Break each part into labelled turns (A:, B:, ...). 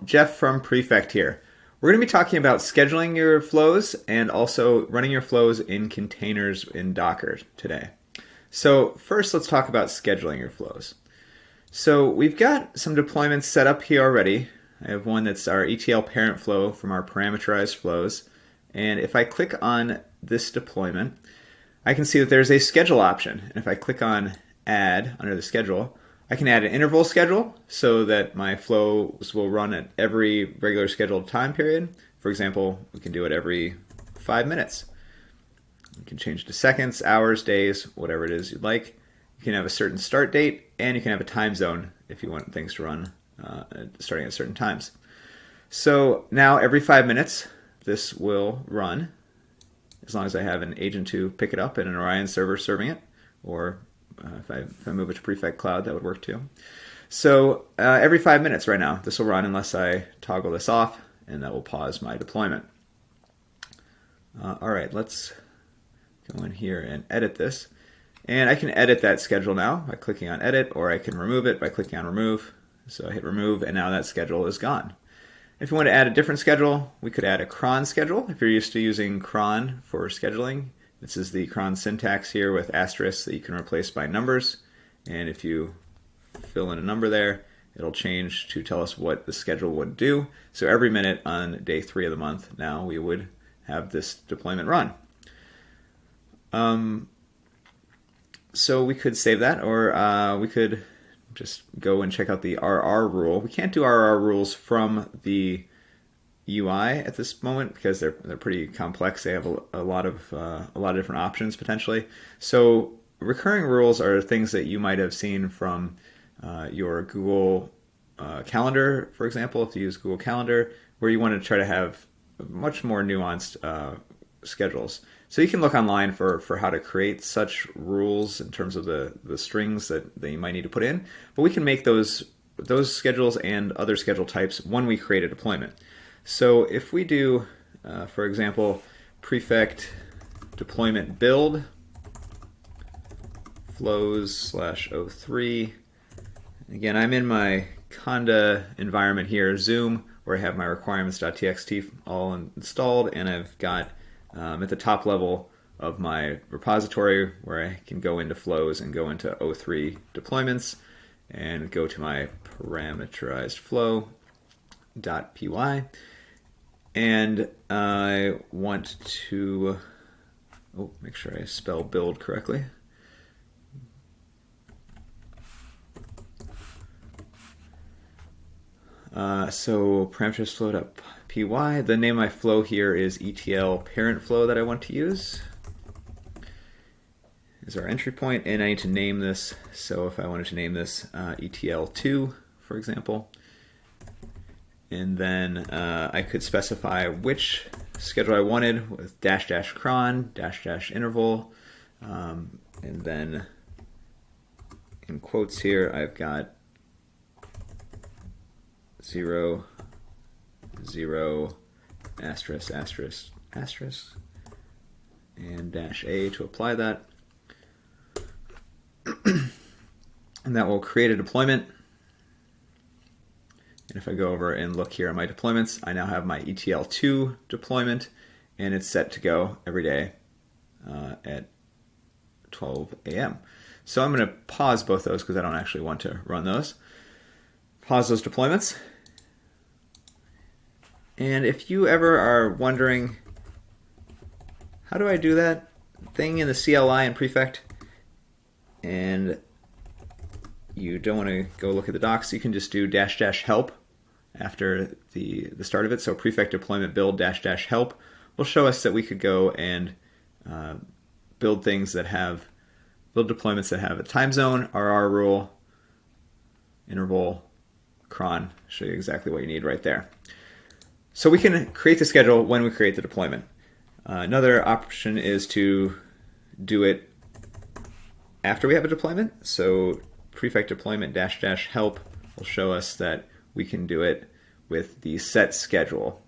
A: Jeff from Prefect here. We're going to be talking about scheduling your flows and also running your flows in containers in Docker today. So first, let's talk about scheduling your flows. So we've got some deployments set up here already. I have one that's our ETL parent flow from our parameterized flows. And if I click on this deployment, I can see that there's a schedule option. And if I click on add under the schedule, I can add an interval schedule so that my flows will run at every regular scheduled time period. For example, we can do it every 5 minutes. You can change to seconds, hours, days, whatever it is you'd like. You can have a certain start date, and you can have a time zone if you want things to run starting at certain times. So now every 5 minutes, this will run, as long as I have an agent to pick it up and an Orion server serving it, or if I move it to Prefect Cloud, that would work too. So every 5 minutes right now, this will run unless I toggle this off, and that will pause my deployment. All right, let's go in here and edit this. And I can edit that schedule now by clicking on Edit, or I can remove it by clicking on Remove. So I hit Remove, and now that schedule is gone. If you want to add a different schedule, we could add a cron schedule. If you're used to using cron for scheduling, this is the cron syntax here with asterisks that you can replace by numbers. And if you fill in a number there, it'll change to tell us what the schedule would do. So every minute on day 3 of the month, now we would have this deployment run. So we could save that, or we could just go and check out the RR rule. We can't do RR rules from the UI at this moment because they're pretty complex. They have a lot of different options potentially. So recurring rules are things that you might have seen from your Google Calendar, for example, if you use Google Calendar, where you want to try to have much more nuanced schedules. So you can look online for how to create such rules in terms of the strings that you might need to put in. But we can make those schedules and other schedule types when we create a deployment. So if we do, for example, Prefect deployment build flows/03. Again, I'm in my Conda environment here, Zoom, where I have my requirements.txt all installed, and I've got at the top level of my repository where I can go into flows and go into O3 deployments and go to my parameterized flow.py. And I want to make sure I spell build correctly. So parameters flow.py. The name of my flow here is ETL parent flow that I want to use. Is our entry point, and I need to name this. So if I wanted to name this ETL2, for example, and then I could specify which schedule I wanted with -- cron, -- interval, and then in quotes here I've got 0, 0, asterisk, asterisk, asterisk, and -a to apply that. And that will create a deployment. And if I go over and look here at my deployments, I now have my ETL2 deployment, and it's set to go every day at 12 a.m. So I'm going to pause both those because I don't actually want to run those. Pause those deployments. And if you ever are wondering, how do I do that thing in the CLI and Prefect, and you don't want to go look at the docs, you can just do -- help after the start of it. So Prefect deployment build -- help will show us that we could go and build deployments that have a time zone, RR rule, interval, cron. Show you exactly what you need right there. So we can create the schedule when we create the deployment. Another option is to do it after we have a deployment. So Prefect deployment -- help will show us that we can do it with the set schedule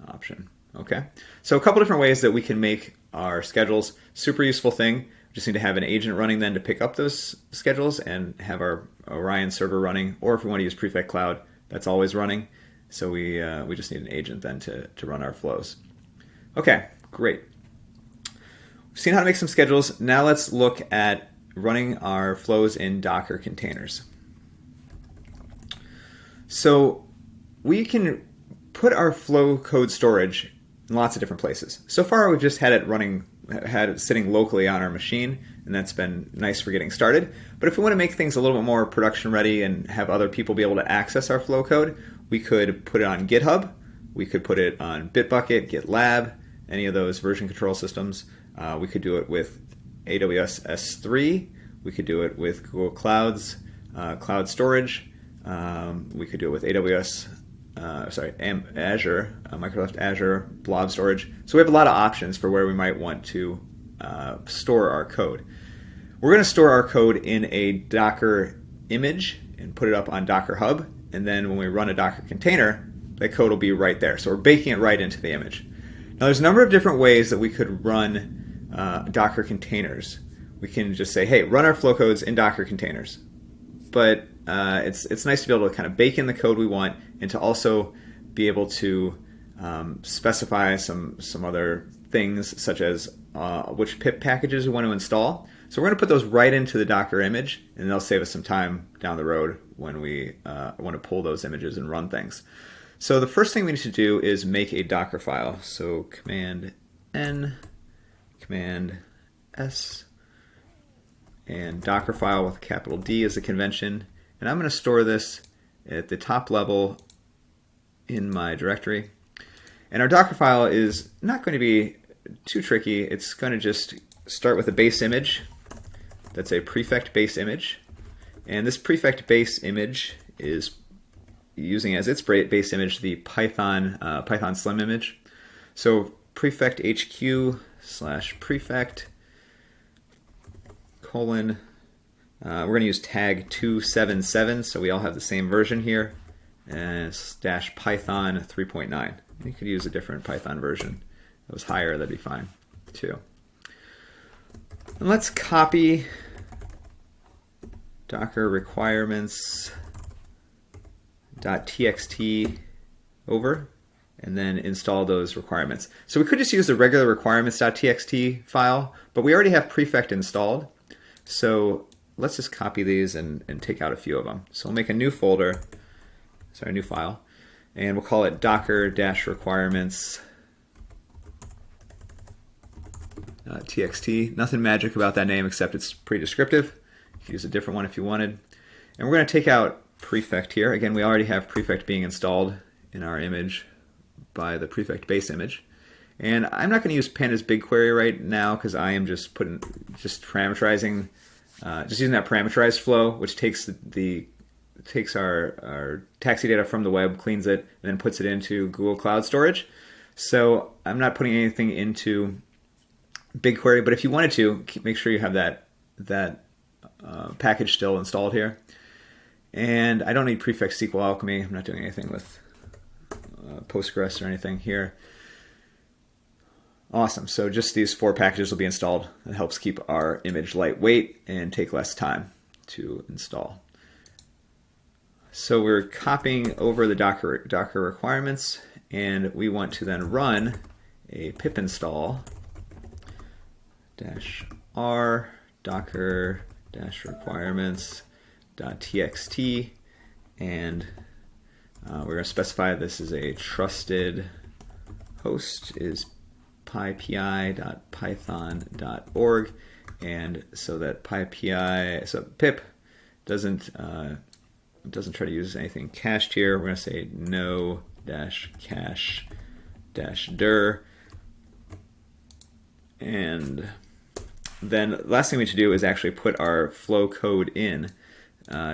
A: option. Okay, so a couple different ways that we can make our schedules. Super useful thing. We just need to have an agent running then to pick up those schedules and have our Orion server running, or if we want to use Prefect Cloud, that's always running. So we just need an agent then to run our flows. Okay, great. We've seen how to make some schedules. Now let's look at running our flows in Docker containers. So we can put our flow code storage in lots of different places. So far we've just had it sitting locally on our machine, and that's been nice for getting started. But if we want to make things a little bit more production ready and have other people be able to access our flow code, we could put it on GitHub, we could put it on Bitbucket, GitLab, any of those version control systems. We could do it with AWS S3, we could do it with Google Cloud's cloud storage, we could do it with Azure, Microsoft Azure blob storage. So we have a lot of options for where we might want to store our code. We're going to store our code in a Docker image and put it up on Docker Hub, and then when we run a Docker container, that code will be right there. So we're baking it right into the image. Now there's a number of different ways that we could run Docker containers. We can just say, hey, run our flow codes in Docker containers. But it's nice to be able to kind of bake in the code we want and to also be able to specify some other things, such as which pip packages we want to install. So we're going to put those right into the Docker image, and they'll save us some time down the road when we want to pull those images and run things. So the first thing we need to do is make a Dockerfile. So Command N, Command S, and Dockerfile with a capital D is a convention. And I'm going to store this at the top level in my directory. And our Dockerfile is not going to be too tricky. It's going to just start with a base image. That's a Prefect base image. And this Prefect base image is using as its base image the Python Slim image. So Prefect HQ / Prefect : we're going to use tag 277, so we all have the same version here, and -- Python 3.9. You could use a different Python version. If it was higher, that'd be fine too. And let's copy Docker requirements .txt over and then install those requirements. So we could just use the regular requirements.txt file, but we already have Prefect installed. So let's just copy these and take out a few of them. So we'll make a new folder, a new file, and we'll call it docker-requirements .txt. Nothing magic about that name except it's pretty descriptive. You could use a different one if you wanted. And we're going to take out Prefect here. Again, we already have Prefect being installed in our image by the Prefect base image. And I'm not going to use Pandas BigQuery right now because I am just parameterizing, just using that parameterized flow, which takes our taxi data from the web, cleans it, and then puts it into Google Cloud Storage. So I'm not putting anything into BigQuery, but if you wanted to, make sure you have that package still installed here. And I don't need Prefect SQL Alchemy. I'm not doing anything with Postgres or anything here. Awesome. So just these 4 packages will be installed. It helps keep our image lightweight and take less time to install. So we're copying over the Docker requirements, and we want to then run a pip install -r docker-requirements.txt, and we're going to specify this is a trusted host is pypi.python.org, and so that pip doesn't try to use anything cached here. We're going to say no-cache-dir, and then the last thing we need to do is actually put our flow code in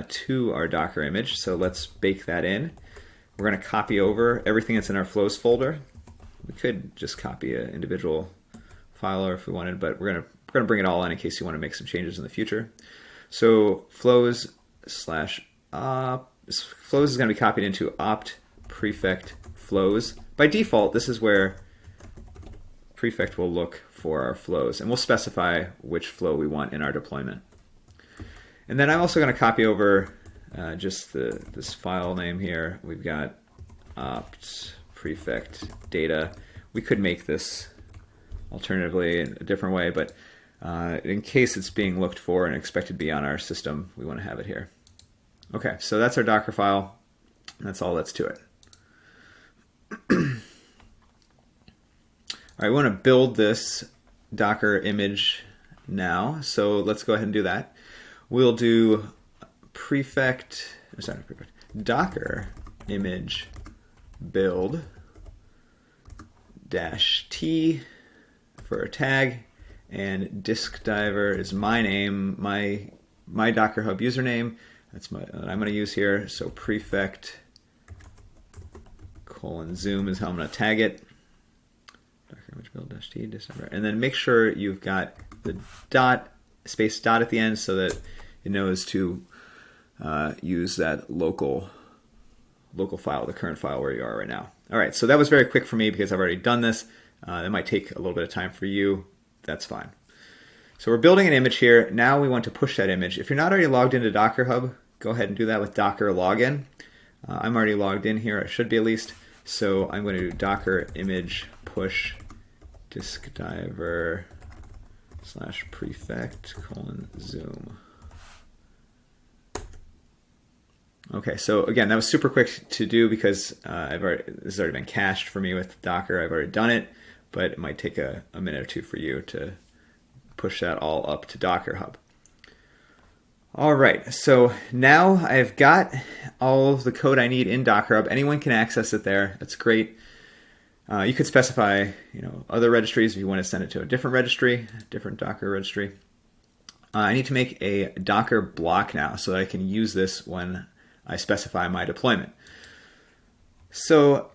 A: to our Docker image. So let's bake that in. We're going to copy over everything that's in our flows folder. We could just copy an individual file if we wanted, but we're going to bring it all in case you want to make some changes in the future. So flows is going to be copied into opt prefect flows. By default, this is where Prefect will look for our flows, and we'll specify which flow we want in our deployment. And then I'm also going to copy over just this file name here. We've got opt prefect data. We could make this alternatively in a different way, but in case it's being looked for and expected to be on our system, we want to have it here. Okay, so that's our Dockerfile. That's all that's to it. All right, we want to build this Docker image now, so let's go ahead and do that. We'll do prefect, Docker image build -t for a tag, and disk diver is my name, my Docker Hub username. That's what I'm going to use here. So prefect :zoom is how I'm going to tag it. Docker image build -t disk diver, and then make sure you've got the space dot at the end so that it knows to use that local file, the current file where you are right now. All right, so that was very quick for me because I've already done this. It might take a little bit of time for you. That's fine. So we're building an image here. Now we want to push that image. If you're not already logged into Docker Hub, go ahead and do that with Docker login. I'm already logged in here. I should be at least. So I'm going to do Docker image push disk diver /prefect :zoom. Okay, so again, that was super quick to do because this has already been cached for me with Docker. I've already done it, but it might take a minute or two for you to push that all up to Docker Hub. All right, so now I've got all of the code I need in Docker Hub. Anyone can access it there. That's great. You could specify, other registries if you want to send it to a different registry, a different Docker registry. I need to make a Docker block now so that I can use this when I specify my deployment. So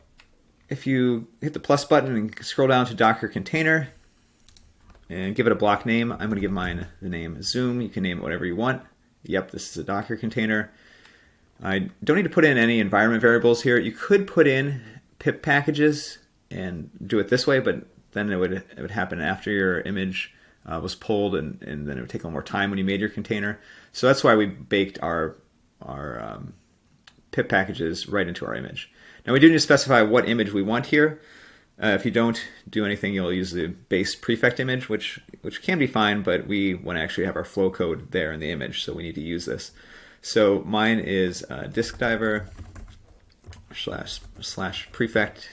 A: if you hit the plus button and scroll down to Docker container and give it a block name, I'm going to give mine the name Zoom. You can name it whatever you want. Yep, this is a Docker container. I don't need to put in any environment variables here. You could put in pip packages and do it this way, but then it would happen after your image was pulled, and then it would take a little more time when you made your container. So that's why we baked our pip packages right into our image. Now we do need to specify what image we want here. If you don't do anything, you'll use the base prefect image, which can be fine, but we want to actually have our flow code there in the image, so we need to use this. So mine is disk diver /prefect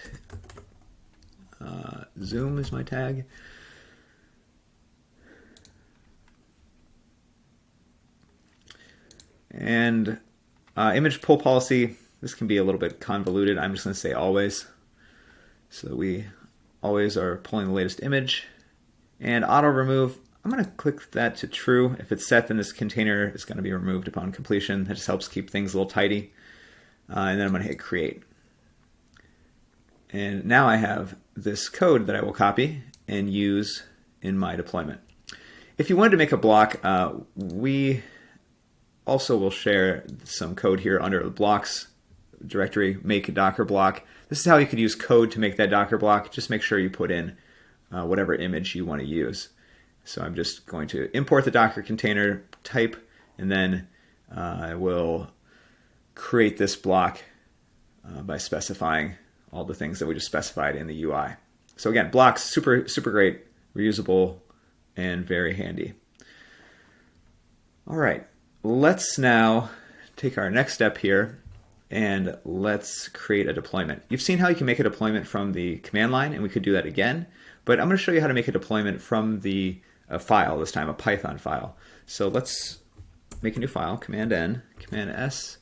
A: Zoom is my tag. And image pull policy, this can be a little bit convoluted. I'm just going to say always. So we always are pulling the latest image. And auto remove, I'm going to click that to true. If it's set, then this container is going to be removed upon completion. That just helps keep things a little tidy. And then I'm going to hit create. And now I have this code that I will copy and use in my deployment. If you wanted to make a block, we also will share some code here under the blocks directory, make a Docker block. This is how you could use code to make that Docker block. Just make sure you put in whatever image you want to use. So I'm just going to import the Docker container type, and then I will create this block by specifying all the things that we just specified in the UI. So again, blocks, super great, reusable, and very handy. All right, let's now take our next step here and let's create a deployment. You've seen how you can make a deployment from the command line, and we could do that again, but I'm going to show you how to make a deployment from the file, this time a Python file. So let's make a new file, Command N, Command S,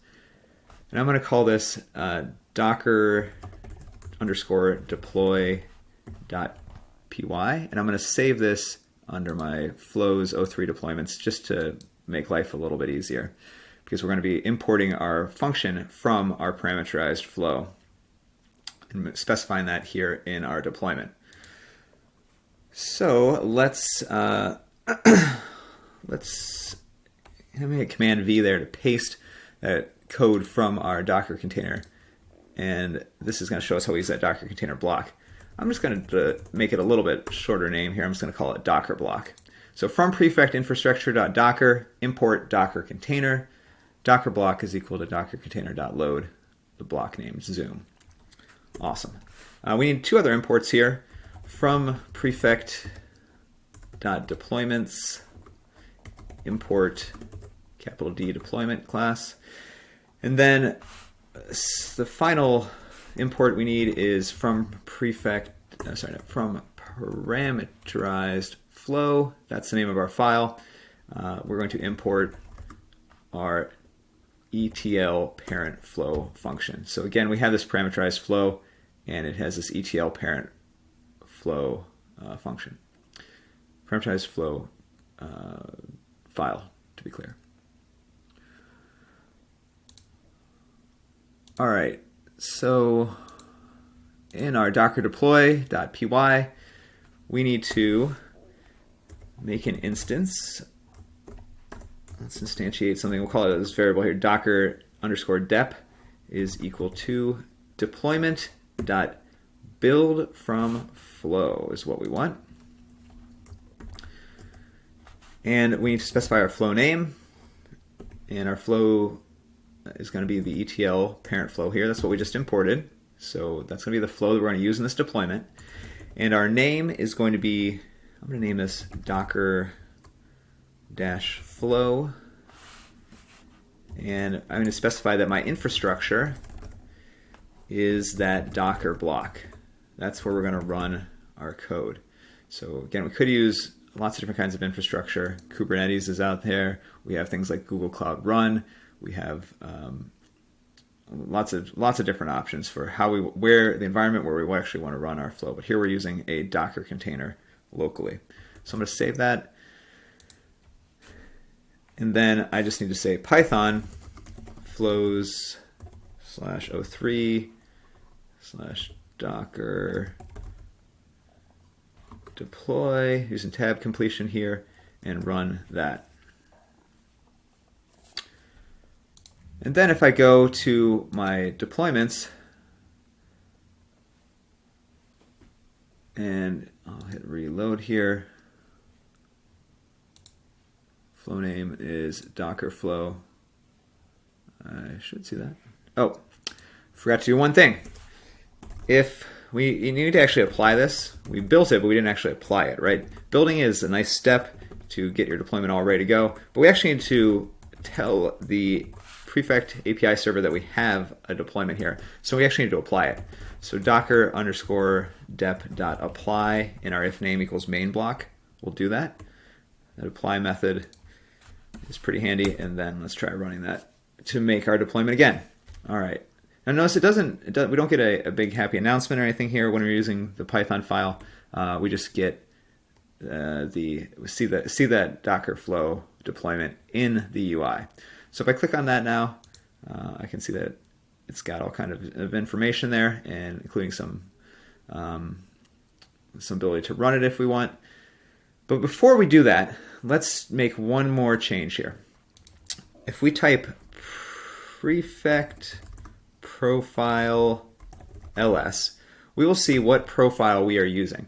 A: and I'm going to call this docker_deploy.py, and I'm going to save this under my flows 03 deployments just to make life a little bit easier, because we're going to be importing our function from our parameterized flow and specifying that here in our deployment. So let's hit Command V there to paste that code from our Docker container, and this is going to show us how we use that Docker container block. I'm just going to make it a little bit shorter name here. I'm just going to call it Docker block. So from prefect infrastructure.docker, import Docker container. Docker block is equal to docker container.load, the block name Zoom. Awesome. We need two other imports here. From prefect.deployments, import capital D deployment class. And then the final import we need is from from parameterized flow. That's the name of our file. We're going to import our ETL parent flow function. So again, we have this parameterized flow, and it has this ETL parent flow function. Parameterized flow file, to be clear. All right, so in our docker deploy.py, we need to make an instance. Let's instantiate something. We'll call it this variable here. Docker underscore dep is equal to deployment dot build from flow is what we want. And we need to specify our flow name. And our flow is going to be the ETL parent flow here. That's what we just imported. So that's going to be the flow that we're going to use in this deployment. And our name is going to be, I'm going to name this docker-flow. And I'm going to specify that my infrastructure is that Docker block. That's where we're going to run our code. So again, we could use lots of different kinds of infrastructure. Kubernetes is out there. We have things like Google Cloud Run. We have lots of different options for where the environment where we actually want to run our flow. But here we're using a Docker container locally. So I'm going to save that. And then I just need to say Python flows /o3 /docker deploy using tab completion here and run that. And then if I go to my deployments and I'll hit reload here, flow name is Docker flow. I should see that. Oh, forgot to do one thing. You need to actually apply this. We built it, but we didn't actually apply it, right? Building is a nice step to get your deployment all ready to go, but we actually need to tell the Prefect API server that we have a deployment here. So we actually need to apply it. So docker underscore dep dot apply in our if name equals main block. We'll do that. That apply method is pretty handy. And then let's try running that to make our deployment again. All right. Now notice we don't get a big happy announcement or anything here when we're using the Python file. We just get we see that Docker flow deployment in the UI. So if I click on that now, I can see that it's got all kind of information there, and including some ability to run it if we want. But before we do that, let's make one more change here. If we type prefect profile ls, we will see what profile we are using.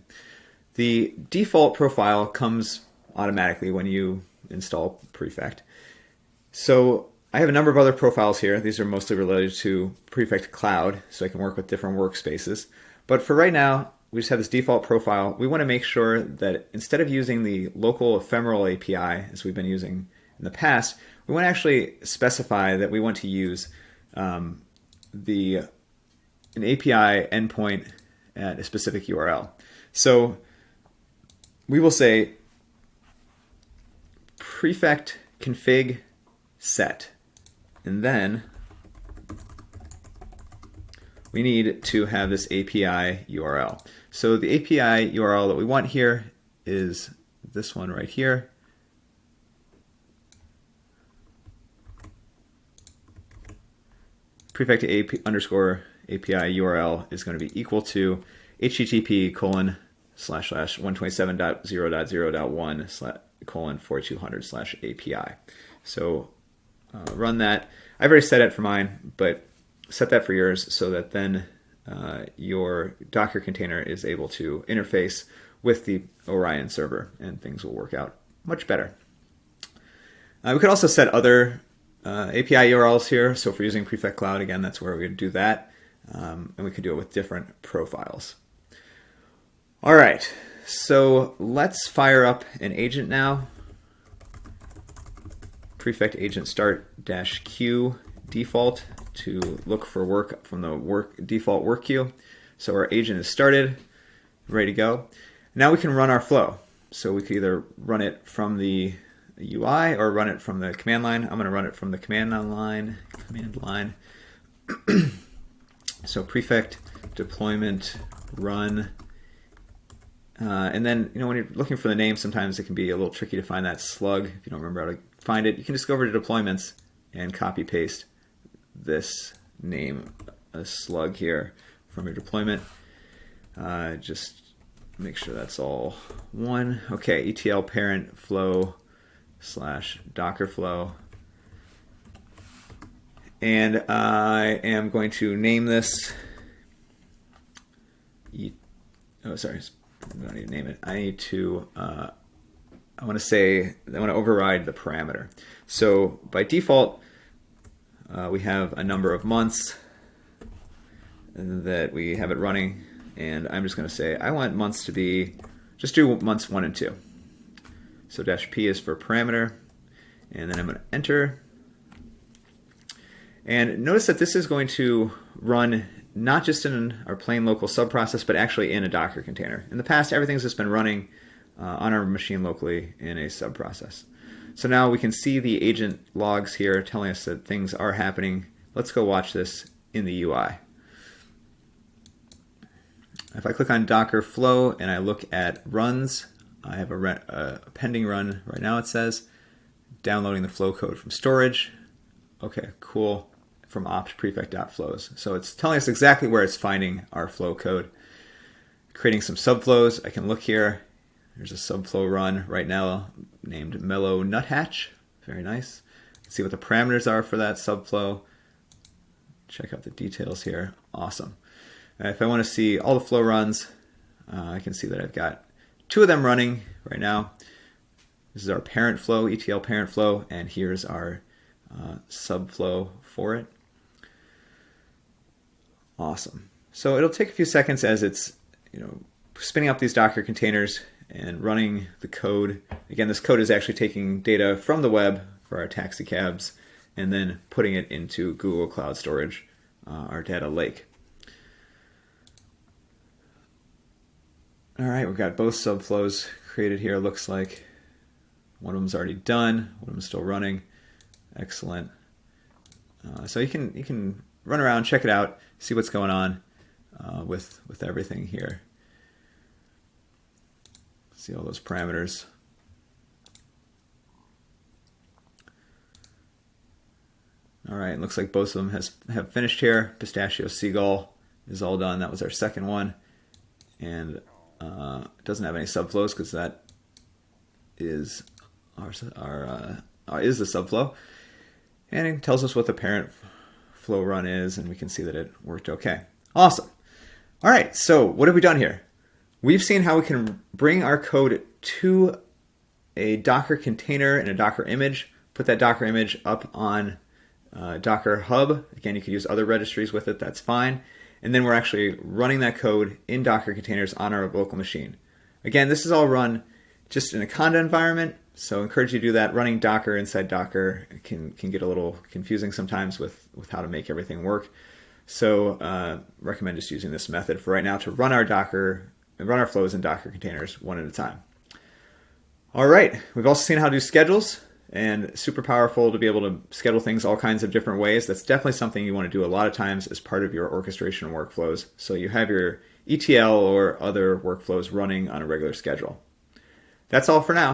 A: The default profile comes automatically when you install Prefect. So I have a number of other profiles here. These are mostly related to Prefect Cloud, so I can work with different workspaces. But for right now, we just have this default profile. We want to make sure that instead of using the local ephemeral API, as we've been using in the past, we want to actually specify that we want to use an API endpoint at a specific URL. So we will say prefect config set, and then we need to have this API URL. So the API URL that we want here is this one right here. Prefect underscore API URL is going to be equal to http://127.0.0.1:4200/API. So run that. I've already set it for mine, but set that for yours so that then your Docker container is able to interface with the Orion server and things will work out much better. We could also set other API URLs here. So if we're using Prefect Cloud, again, that's where we would do that. And we can do it with different profiles. All right, so let's fire up an agent now. Prefect agent start -q default to look for work from the default work queue. So our agent is started, ready to go. Now we can run our flow. So we could either run it from the UI or run it from the command line. I'm going to run it from the command line. So prefect deployment run. And then, when you're looking for the name, sometimes it can be a little tricky to find that slug. If you don't remember how to find it, you can just go over to deployments and copy paste this name, a slug here from your deployment. Just make sure that's all one. Okay, ETL parent flow / Dockerflow. And I am going to name this. Oh, sorry. I don't need to name it. I need to. I want to override the parameter. So by default, we have a number of months that we have it running, and I'm just going to say I want months to be. Just do months 1 and 2. So -p is for parameter, and then I'm going to enter. And notice that this is going to run not just in our plain local subprocess, but actually in a Docker container. In the past, everything's just been running on our machine locally in a subprocess. So now we can see the agent logs here telling us that things are happening. Let's go watch this in the UI. If I click on Docker Flow and I look at runs, I have a pending run right now, it says, downloading the flow code from storage. Okay, cool. From opt prefect.flows. So it's telling us exactly where it's finding our flow code. Creating some subflows. I can look here. There's a subflow run right now named Mellow Nuthatch. Very nice. Let's see what the parameters are for that subflow. Check out the details here. Awesome. If I want to see all the flow runs, I can see that I've got 2 of them running right now. This is our parent flow, ETL parent flow, and here's our subflow for it. Awesome. So it'll take a few seconds as it's spinning up these Docker containers and running the code. Again, this code is actually taking data from the web for our taxi cabs and then putting it into Google Cloud Storage, our data lake. All right, we've got both subflows created here. Looks like one of them's already done, one of them's still running. Excellent. So you can run around, check it out, see what's going on with everything here. See all those parameters. All right, looks like both of them have finished here. Pistachio Seagull is all done. That was our second one, and it doesn't have any subflows because that is is the subflow, and it tells us what the parent flow run is, and we can see that it worked okay. Awesome. All right, so what have we done here? We've seen how we can bring our code to a Docker container and a Docker image, put that Docker image up on Docker Hub. Again, you could use other registries with it, that's fine. And then we're actually running that code in Docker containers on our local machine. Again, this is all run just in a Conda environment, so I encourage you to do that. Running Docker inside Docker can get a little confusing sometimes with how to make everything work. So recommend just using this method for right now to run our flows in Docker containers one at a time. All right, we've also seen how to do schedules, and super powerful to be able to schedule things all kinds of different ways. That's definitely something you want to do a lot of times as part of your orchestration workflows. So you have your ETL or other workflows running on a regular schedule. That's all for now.